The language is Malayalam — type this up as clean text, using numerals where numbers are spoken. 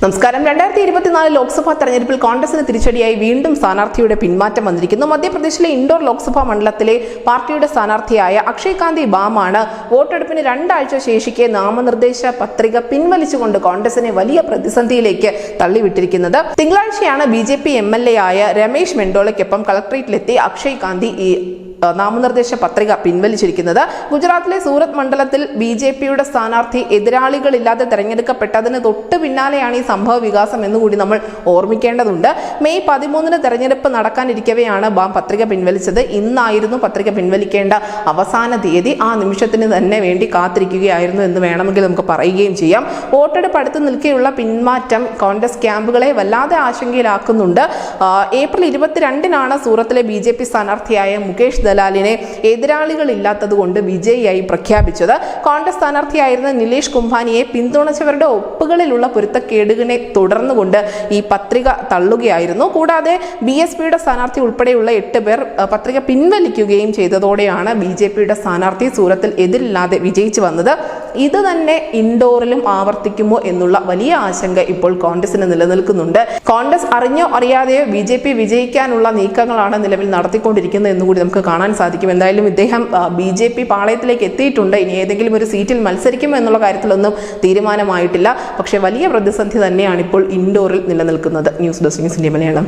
നമസ്കാരം. 2024 ലോക്സഭാ തെരഞ്ഞെടുപ്പിൽ കോൺഗ്രസിന് തിരിച്ചടിയായി വീണ്ടും സ്ഥാനാർത്ഥിയുടെ പിന്മാറ്റം വന്നിരിക്കുന്നു. മധ്യപ്രദേശിലെ ഇൻഡോർ ലോക്സഭാ മണ്ഡലത്തിലെ പാർട്ടിയുടെ സ്ഥാനാർത്ഥിയായ അക്ഷയ് കാന്തി ബാമാണ് വോട്ടെടുപ്പിന് 2 ആഴ്ച ശേഷിക്കെ നാമനിർദ്ദേശ പത്രിക പിൻവലിച്ചുകൊണ്ട് കോൺഗ്രസിനെ വലിയ പ്രതിസന്ധിയിലേക്ക് തള്ളിവിട്ടിരിക്കുന്നത്. തിങ്കളാഴ്ചയാണ് BJP MLA ആയ രമേശ് മെൻഡോളയ്ക്കൊപ്പം കളക്ടറേറ്റിലെത്തി അക്ഷയ് കാന്തി ഈ നാമനിർദ്ദേശ പത്രിക പിൻവലിച്ചിരിക്കുന്നത്. ഗുജറാത്തിലെ സൂറത്ത് മണ്ഡലത്തിൽ BJPയുടെ സ്ഥാനാർത്ഥി എതിരാളികളില്ലാതെ തെരഞ്ഞെടുക്കപ്പെട്ടതിന് തൊട്ട് പിന്നാലെയാണ് ഈ സംഭവ വികാസം എന്നുകൂടി നമ്മൾ ഓർമ്മിക്കേണ്ടതുണ്ട്. മെയ് 13 തെരഞ്ഞെടുപ്പ് നടക്കാനിരിക്കവെയാണ് ബാം പത്രിക പിൻവലിച്ചത്. ഇന്നായിരുന്നു പത്രിക പിൻവലിക്കേണ്ട അവസാന തീയതി. ആ നിമിഷത്തിന് തന്നെ വേണ്ടി കാത്തിരിക്കുകയായിരുന്നു എന്ന് വേണമെങ്കിൽ നമുക്ക് പറയുകയും ചെയ്യാം. വോട്ടെടുപ്പ് അടുത്ത് നിൽക്കെയുള്ള പിന്മാറ്റം കോൺഗ്രസ് ക്യാമ്പുകളെ വല്ലാതെ ആശങ്കയിലാക്കുന്നുണ്ട്. ഏപ്രിൽ 22-നാണ് സൂറത്തിലെ BJP സ്ഥാനാർത്ഥിയായ മുകേഷ് ദലാലിനെ എതിരാളികളില്ലാത്തത് കൊണ്ട് വിജയിയായി പ്രഖ്യാപിച്ചത്. കോൺഗ്രസ് സ്ഥാനാർത്ഥിയായിരുന്ന നിലേഷ് കുംഭാനിയെ പിന്തുണച്ചവരുടെ ഒപ്പുകളിലുള്ള പൊരുത്തക്കേടുകളെ തുടർന്നുകൊണ്ട് ഈ പത്രിക തള്ളുകയായിരുന്നു. കൂടാതെ BSPയുടെ സ്ഥാനാർത്ഥി ഉൾപ്പെടെയുള്ള 8 പേർ പത്രിക പിൻവലിക്കുകയും ചെയ്തതോടെയാണ് BJPയുടെ സ്ഥാനാർത്ഥി സൂറത്തിൽ എതിരില്ലാതെ വിജയിച്ചു വന്നത്. ഇത് തന്നെ ഇൻഡോറിലും ആവർത്തിക്കുമോ എന്നുള്ള വലിയ ആശങ്ക ഇപ്പോൾ കോൺഗ്രസിന് നിലനിൽക്കുന്നുണ്ട്. കോൺഗ്രസ് അറിഞ്ഞോ അറിയാതെയോ BJP വിജയിക്കാനുള്ള നീക്കങ്ങളാണ് നിലവിൽ നടത്തിക്കൊണ്ടിരിക്കുന്നത് എന്നുകൂടി നമുക്ക് കാണാൻ സാധിക്കും. എന്തായാലും ഇദ്ദേഹം BJP പാളയത്തിലേക്ക് എത്തിയിട്ടുണ്ട്. ഇനി ഏതെങ്കിലും ഒരു സീറ്റിൽ മത്സരിക്കുമോ എന്നുള്ള കാര്യത്തിലൊന്നും തീരുമാനമായിട്ടില്ല. പക്ഷേ വലിയ പ്രതിസന്ധി തന്നെയാണ് ഇപ്പോൾ ഇൻഡോറിൽ നിലനിൽക്കുന്നത്. News desk news India Malayalam.